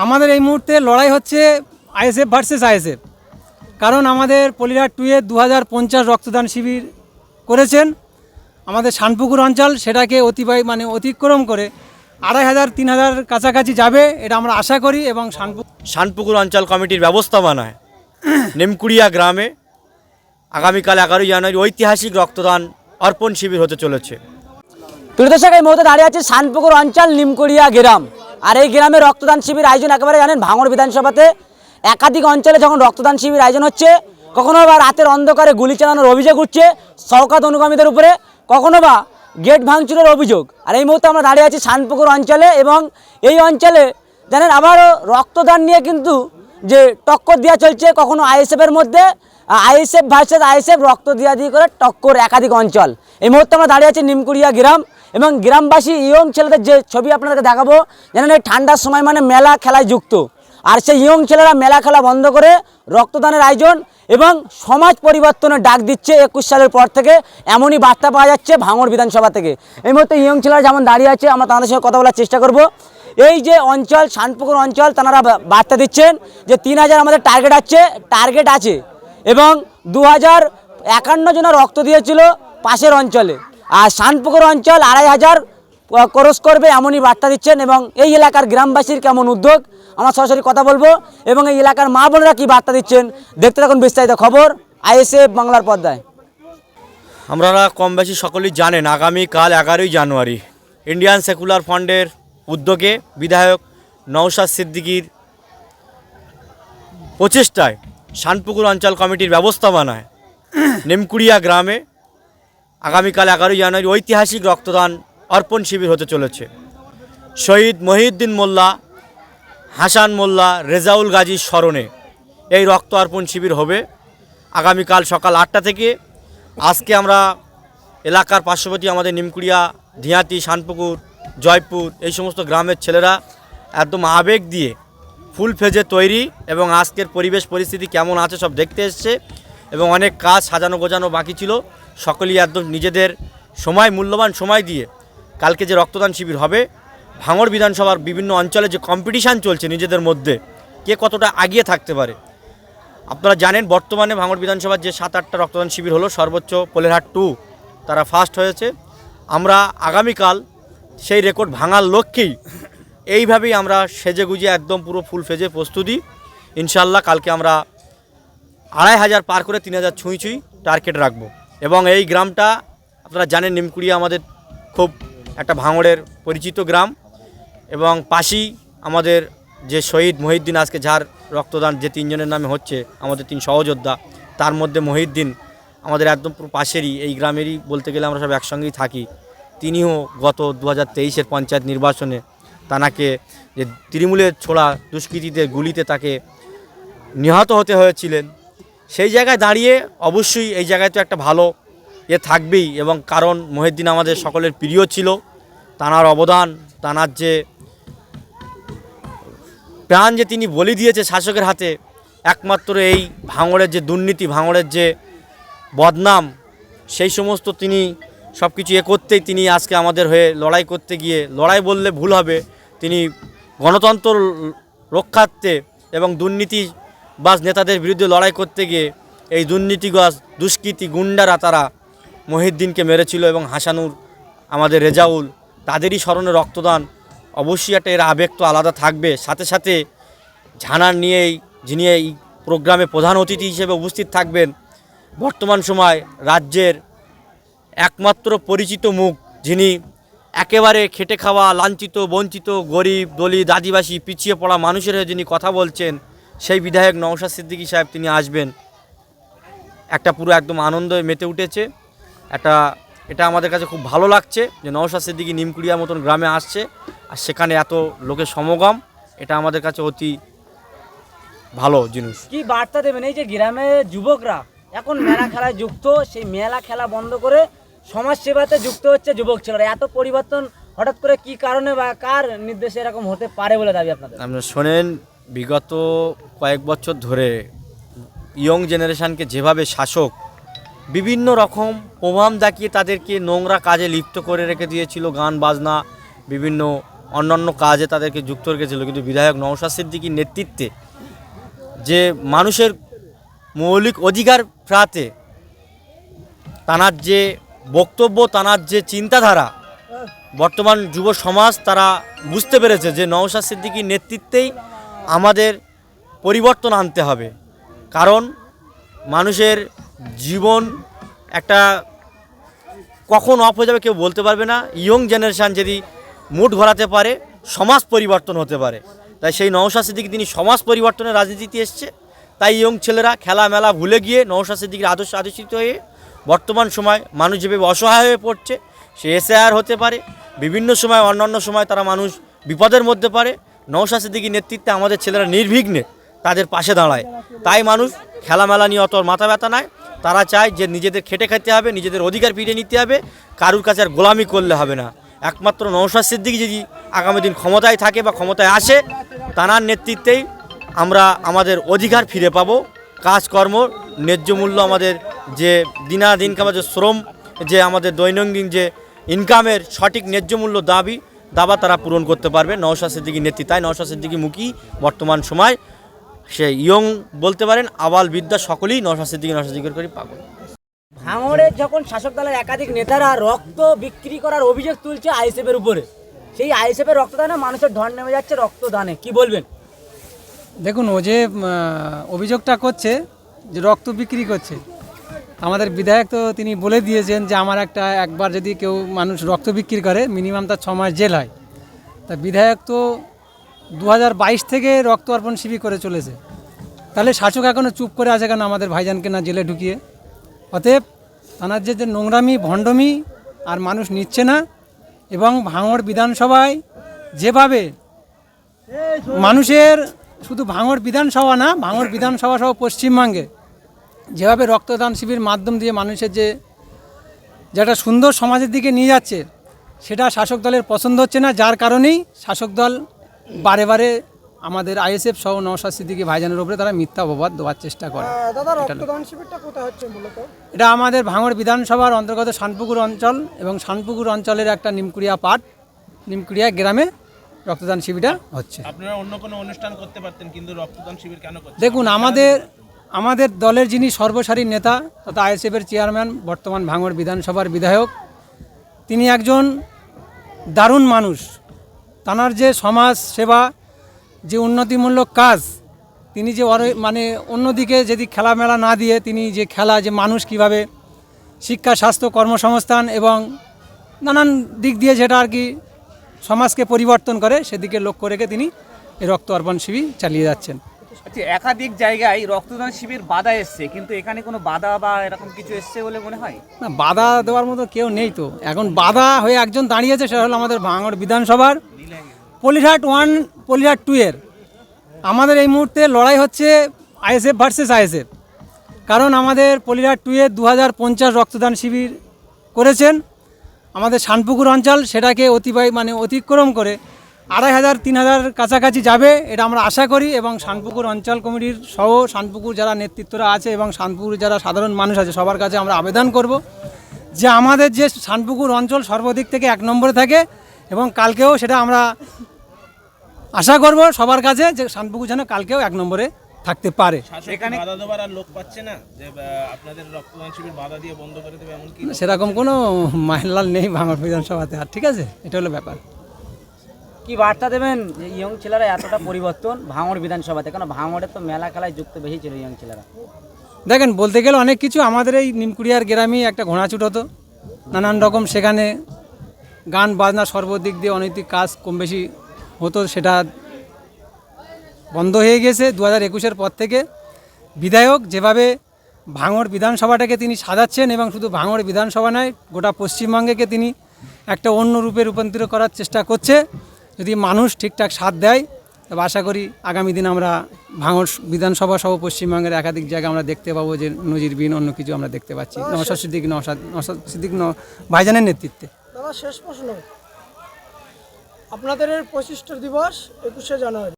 আমাদের এই মুহূর্তে লড়াই হচ্ছে আইএসএফ ভার্সেস আইএসএফ। কারণ আমাদের পলিরহাট 2-এ 2050 রক্তদান শিবির করেছেন আমাদের শানপুকুর অঞ্চল, সেটাকে অতিক্রম করে 2500-3000 কাছাকাছি যাবে, এটা আমরা আশা করি। এবং শানপুকুর অঞ্চল কমিটির ব্যবস্থাপনায় নিমকুড়িয়া গ্রামে আগামীকাল 11 জানুয়ারি ঐতিহাসিক রক্তদান অর্পণ শিবির হতে চলেছে। প্রিয় দর্শক, এই মুহূর্তে দাঁড়িয়ে আছে শানপুকুর অঞ্চল নিমকুড়িয়া গ্রাম। আর এই গ্রামে রক্তদান শিবির আয়োজন একেবারে জানেন ভাঙড় বিধানসভাতে একাধিক অঞ্চলে যখন রক্তদান শিবির আয়োজন হচ্ছে, কখনো বা রাতের অন্ধকারে গুলি চালানোর অভিযোগ উঠছে শওকত অনুগামীদের উপরে, কখনো বা গেট ভাঙচুরের অভিযোগ। আর এই মুহূর্তে আমরা দাঁড়িয়ে আছি শানপুকুর অঞ্চলে, এবং এই অঞ্চলে জানেন আবারও রক্তদান নিয়ে কিন্তু যে টক্কর দেওয়া চলছে, কখনো আইএসএফের মধ্যে আইএসএফ ভার্সেস আইএসএফ রক্ত দিয়ে করে টক্কর একাধিক অঞ্চল। এই মুহূর্তে আমরা দাঁড়িয়ে আছি নিমকুড়িয়া গ্রাম, এবং গ্রামবাসী ইয়ং ছেলেদের যে ছবি আপনাদেরকে দেখাবো, জানেন এই ঠান্ডার সময় মানে মেলা খেলায় যুক্ত। আর সেই ইয়ং ছেলেরা মেলা খেলা বন্ধ করে রক্তদানের আয়োজন এবং সমাজ পরিবর্তনের ডাক দিচ্ছে 21 সালের পর থেকে, এমনই বার্তা পাওয়া যাচ্ছে ভাঙড় বিধানসভা থেকে। এই মুহূর্তে ইয়ং ছেলেরা যেমন দাঁড়িয়ে আছে, আমরা তাদের সঙ্গে কথা বলার চেষ্টা করব। এই যে অঞ্চল শানপুকুর অঞ্চল, তারা বার্তা দিচ্ছেন যে 3000 আমাদের টার্গেট আছে, এবং 2051 জনের রক্ত দিয়েছিল পাশের অঞ্চলে, আর শানপুকুর অঞ্চল 2500 ক্রস করবে, এমনই বার্তা দিচ্ছেন। এবং এই এলাকার গ্রামবাসীর কেমন উদ্যোগ, আমরা সরাসরি কথা বলবো, এবং এই এলাকার মা বোনেরা কী বার্তা দিচ্ছেন, দেখতে থাকুন বিস্তারিত খবর আইএসএফ বাংলার পর্দায়। আপনারা কম বেশি সকলেই জানেন আগামীকাল 11 জানুয়ারি ইন্ডিয়ান সেকুলার ফ্রন্টের উদ্যোগে বিধায়ক নওশাদ সিদ্দিকীর প্রচেষ্টায় শানপুকুর অঞ্চল কমিটির ব্যবস্থাপনায় নিমকুড়িয়া গ্রামে আগামীকাল 11 জানুয়ারি ঐতিহাসিক রক্তদান অর্পণ শিবির হতে চলেছে। শহীদ মহিউদ্দিন মোল্লা, হাসান মোল্লা, রেজাউল গাজীর স্মরণে এই রক্ত অর্পণ শিবির হবে আগামীকাল সকাল 8টা থেকে। আজকে আমরা এলাকার পার্শ্ববর্তী আমাদের নিমকুড়িয়া, ধিয়াতি, শানপুকুর, জয়পুর এই সমস্ত গ্রামের ছেলেরা একদম আবেগ দিয়ে ফুল ফেজে তৈরি, এবং আজকের পরিবেশ পরিস্থিতি কেমন আছে সব দেখতে এসছে, এবং অনেক কাজ সাজানো গোজানো বাকি ছিল। সকলেই একদম নিজেদের মূল্যবান সময় দিয়ে কালকে যে রক্তদান শিবির হবে, ভাঙড় বিধানসভার বিভিন্ন অঞ্চলে যে কম্পিটিশান চলছে নিজেদের মধ্যে, কে কতটা এগিয়ে থাকতে পারে। আপনারা জানেন বর্তমানে ভাঙড় বিধানসভার যে 7-8টা রক্তদান শিবির হলো, সর্বোচ্চ পলিরহাট 2 তারা ফার্স্ট হয়েছে। আমরা আগামীকাল সেই রেকর্ড ভাঙার লক্ষ্যেই এইভাবেই আমরা সেজে গুজে একদম পুরো ফুল ফেজে প্রস্তুতি। ইনশাল্লাহ কালকে আমরা 2500 পার করে 3000 ছুঁই টার্গেট রাখবো। এবং এই গ্রামটা আপনারা জানেন নিমকুড়িয়া আমাদের খুব একটা ভাঙড়ের পরিচিত গ্রাম, এবং পাশেই আমাদের যে শহীদ মহিউদ্দিন, আজকে যার রক্তদান যে 3 জনের নামে হচ্ছে, আমাদের 3 সহযোদ্ধা, তার মধ্যে মহিউদ্দিন আমাদের একদম পুরো পাশেরই, এই গ্রামেরই বলতে গেলে আমরা সব একসঙ্গেই থাকি। তিনিও গত 2023-এর পঞ্চায়েত নির্বাচনে তাকে যে তৃণমূলের ছোড়া দুষ্কৃতীদের গুলিতে তাকে নিহত হতে হয়েছিলেন, সেই জায়গায় দাঁড়িয়ে অবশ্যই এই জায়গায় তো একটা ভালো থাকবেই। এবং কারণ মহিউদ্দিন আমাদের সকলের প্রিয় ছিল, তাঁর অবদান, তাঁর যে প্রাণ যে তিনি বলি দিয়েছে শাসকের হাতে, একমাত্র এই ভাঙড়ের যে দুর্নীতি, ভাঙড়ের যে বদনাম, সেই সমস্ত তিনি সব কিছু করতেই তিনি আজকে আমাদের হয়ে লড়াই করতে গিয়ে, লড়াই বললে ভুল হবে, তিনি গণতন্ত্র রক্ষার্থে এবং দুর্নীতিবাজ নেতাদের বিরুদ্ধে লড়াই করতে গিয়ে এই দুর্নীতিবাজ দুষ্কৃতী গুন্ডারা তারা মহিউদ্দিনকে মেরেছিল, এবং হাসানুর, আমাদের রেজাউল, তাদেরই স্মরণে রক্তদান। অবশ্যই একটা এর আবেগ তো আলাদা থাকবে। সাথে সাথে ঝানার নিয়েই যিনি এই প্রোগ্রামে প্রধান অতিথি হিসেবে উপস্থিত থাকবেন, বর্তমান সময় রাজ্যের একমাত্র পরিচিত মুখ, যিনি একেবারে খেটে খাওয়া, লাঞ্ছিত, বঞ্চিত, গরিব, দলিত, আদিবাসী, পিছিয়ে পড়া মানুষের হয়ে যিনি কথা বলছেন, সেই বিধায়ক নওশাদ সিদ্দিকী সাহেব তিনি আসবেন। একটা পুরো একদম আনন্দে মেতে উঠেছে। এটা আমাদের কাছে খুব ভালো লাগছে যে নওশাদ সিদ্দিকী নিমকুড়িয়ার মতন গ্রামে আসছে, আর সেখানে এত লোকের সমাগম, এটা আমাদের কাছে অতি ভালো জিনিস। কি বার্তা দেবেন এই যে গ্রামে যুবকরা এখন মেলা খেলায় যুক্ত, সেই মেলা খেলা বন্ধ করে সমাজ সেবাতে যুক্ত হচ্ছে যুবক ছেলেরা, এত পরিবর্তন হঠাৎ করে কি কারণে বা কার নির্দেশে এরকম হতে পারে বলে দাবি আপনাদের? আপনারা শোনেন, বিগত কয়েক বছর ধরে ইয়ং জেনারেশনকে যেভাবে শাসক বিভিন্ন রকম প্রভাব দেখিয়ে তাদেরকে নোংরা কাজে লিপ্ত করে রেখে দিয়েছিল, গান বাজনা, বিভিন্ন অন্যান্য কাজে তাদেরকে যুক্ত রেখেছিল, কিন্তু বিধায়ক নওশাদ সিদ্দিকীর নেতৃত্বে যে মানুষের মৌলিক অধিকার প্রাতে তানার যে বক্তব্য, তানার যে চিন্তাধারা, বর্তমান যুব সমাজ তারা বুঝতে পেরেছে যে নওশাদ সিদ্দিকীর নেতৃত্বেই আমাদের পরিবর্তন আনতে হবে। কারণ মানুষের জীবন একটা কখন অফ হয়ে যাবে কেউ বলতে পারবে না। ইয়ং জেনারেশান যদি মুড ঘোরাতে পারে, সমাজ পরিবর্তন হতে পারে। তাই সেই নওশাদ সিদ্দিকী তিনি সমাজ পরিবর্তনের রাজনীতিতে এসছে। তাই ইয়ং ছেলেরা খেলামেলা ভুলে গিয়ে নওশাদ সিদ্দিকীর আদর্শ আদর্শিত হয়ে বর্তমান সময় মানুষ যেভাবে অসহায় হয়ে পড়ছে, সে এসআর হতে পারে, বিভিন্ন সময় অন্যান্য সময় তারা মানুষ বিপদের মধ্যে পারে, নওশাদ সিদ্দিকীর নেতৃত্বে আমাদের ছেলেরা নির্বিঘ্নে তাদের পাশে দাঁড়ায়। তাই মানুষ খেলামেলা নিয়ে অত মাথা ব্যথা নয়, তারা চায় যে নিজেদের খেটে খেতে হবে, নিজেদের অধিকার ফিরিয়ে নিতে হবে, কারুর কাছে আর গোলামি করলে হবে না। একমাত্র নওশাদ সিদ্দিকী যদি আগামী দিন ক্ষমতায় থাকে বা ক্ষমতায় আসে, তাঁর নেতৃত্বেই আমরা আমাদের অধিকার ফিরে পাবো। কাজকর্ম, ন্যায্য মূল্য, আমাদের যে দিনাদিন যে শ্রম, যে আমাদের দৈনন্দিন যে ইনকামের সঠিক ন্যায্য মূল্য দাবা তারা পূরণ করতে পারবে নওশাদ সিদ্দিকীর নেতৃত্বে। তাই নওশাদ সিদ্দিকী মুখী বর্তমান সময় সে ইয়ং বলতে পারেন, আবাল বিদ্যা সকলেই নওশাদ সিদ্দিকীর করে পাগল। ভাঙড়ে যখন শাসক দলের একাধিক নেতারা রক্ত বিক্রি করার অভিযোগ তুলছে আইএসএফের উপরে, সেই আইএসএফের রক্তদানে মানুষের ঢল নেমে যাচ্ছে রক্তদানে, কি বলবেন? দেখুন, ও যে অভিযোগটা করছে যে রক্ত বিক্রি করছে, আমাদের বিধায়ক তো তিনি বলে দিয়েছেন যে একবার যদি কেউ মানুষ রক্ত বিক্রি করে মিনিমাম তার 6 মাস জেল হয়। তা বিধায়ক তো 2022 থেকে রক্ত অর্পণ শিবির করে চলেছে, তাহলে শাসক এখনও চুপ করে আছে কেন আমাদের ভাইজানকে না জেলে ঢুকিয়ে? অতএব তাঁর যে নোংরামি ভণ্ডমি আর মানুষ নিচ্ছে না। এবং ভাঙড় বিধানসভায় যেভাবে মানুষের, শুধু ভাঙড় বিধানসভা না, ভাঙড় বিধানসভা সহ পশ্চিমবঙ্গে যেভাবে রক্তদান শিবির মাধ্যম দিয়ে মানুষের যে একটা সুন্দর সমাজের দিকে নিয়ে যাচ্ছে, সেটা শাসক দলের পছন্দ হচ্ছে না। যার কারণেই শাসক দল বারে বারে আমাদের আইএসএফ সহ নওশাদ সিদ্দিকী ভাইজানের উপরে তারা মিথ্যা অপবাদ দেওয়ার চেষ্টা করে। এটা আমাদের ভাঙড় বিধানসভার অন্তর্গত শানপুকুর অঞ্চল এবং শানপুকুর অঞ্চলের একটা নিমকুড়িয়া গ্রামে রক্তদান শিবিরটা হচ্ছে। আপনারা অন্য কোনো অনুষ্ঠান করতে পারতেন, কিন্তু রক্তদান শিবির কেন করছেন? দেখুন, আমাদের দলের যিনি সর্বসারীর নেতা তথা আইএসএফের চেয়ারম্যান, বর্তমান ভাঙড় বিধানসভার বিধায়ক, তিনি একজন দারুণ মানুষ। তাঁর যে সমাজ সেবা, যে উন্নতিমূলক কাজ, তিনি যে অন্যদিকে যদি খেলামেলা না দিয়ে তিনি যে খেলা, যে মানুষ কিভাবে শিক্ষা, স্বাস্থ্য, কর্মসংস্থান এবং নানান দিক দিয়ে যেটা আর কি সমাজকে পরিবর্তন করে, সেদিকে লক্ষ্য রেখে তিনি এই রক্ত অর্পণ শিবির চালিয়ে যাচ্ছেন। আচ্ছা, একাধিক জায়গায় রক্তদান শিবির বাধা এসছে, কিন্তু এখানে কোনো বাধা বা এরকম কিছু এসছে বলে মনে হয় না? বাধা দেওয়ার মতো কেউ নেই তো। এখন বাধা হয়ে একজন দাঁড়িয়েছে, সেটা হলো আমাদের ভাঙড় বিধানসভার পলিরহাট 1, পলিরহাট 2 এর। আমাদের এই মুহূর্তে লড়াই হচ্ছে আইএসএফ ভার্সেস আইএসএফ। কারণ আমাদের পলিরহাট 2 এর 2050 রক্তদান শিবির করেছেন আমাদের শানপুকুর অঞ্চল, সেটাকে অতিক্রম করে 2500-3000 কাছাকাছি যাবে, এটা আমরা আশা করি। এবং শানপুকুর অঞ্চল কমিটির সহ শানপুকুর যারা নেতৃত্বরা আছে এবং শানপুকুর যারা সাধারণ মানুষ আছে, সবার কাছে আমরা আবেদন করব যে আমাদের যে শানপুকুর অঞ্চল সর্বদিক থেকে 1 নম্বরে থাকে। এবং কালকেও সেটা আমরা আশা করব সবার কাছে যে শানপুকুর যেন কালকেও 1 নম্বরে থাকতে পারে। এখানে বাধা দেওয়ার আর লোক পাচ্ছে না যে আপনাদের রক্তদান শিবির বাধা দিয়ে বন্ধ করে দেবে, এমন কি? সেরকম কোনো মাইনলাল নেই ভাঙড় বিধানসভাতে। আর ঠিক আছে, এটা হলো ব্যাপার। কি বার্তা দেবেন ইয়ং ছেলেরা এতটা পরিবর্তন ভাঙড় বিধানসভাতে? কেন ভাঙড়ে তো মেলা খেলায় যুক্ত বেশি ছিল ইয়ং ছেলেরা। দেখেন, বলতে গেলে অনেক কিছু। আমাদের এই নিমকুড়িয়ার গ্রামেই একটা ঘোড়াছুট হতো, নানান রকম সেখানে গান বাজনা সর্বদিক দিয়ে অনৈতিক কাজ কম বেশি হতো, সেটা বন্ধ হয়ে গেছে 2021-এর পর থেকে। বিধায়ক যেভাবে ভাঙড় বিধানসভাটাকে তিনি সাজাচ্ছেন, এবং শুধু ভাঙড় বিধানসভা নয়, গোটা পশ্চিমবঙ্গকে তিনি একটা অন্য রূপে রূপান্তরিত করার চেষ্টা করছে। যদি মানুষ ঠিকঠাক সাথ দেয়, তবে আশা করি আগামী দিন আমরা ভাঙড় বিধানসভা সহ পশ্চিমবঙ্গের একাধিক জায়গা আমরা দেখতে পাবো যে নজিরবিহীন অন্য কিছু আমরা দেখতে পাচ্ছি নওশাদ সিদ্দিকী ভাইজানের নেতৃত্বে। দাদা, শেষ প্রশ্ন, আপনাদের 25 দিবস 21শে জানুয়ারি,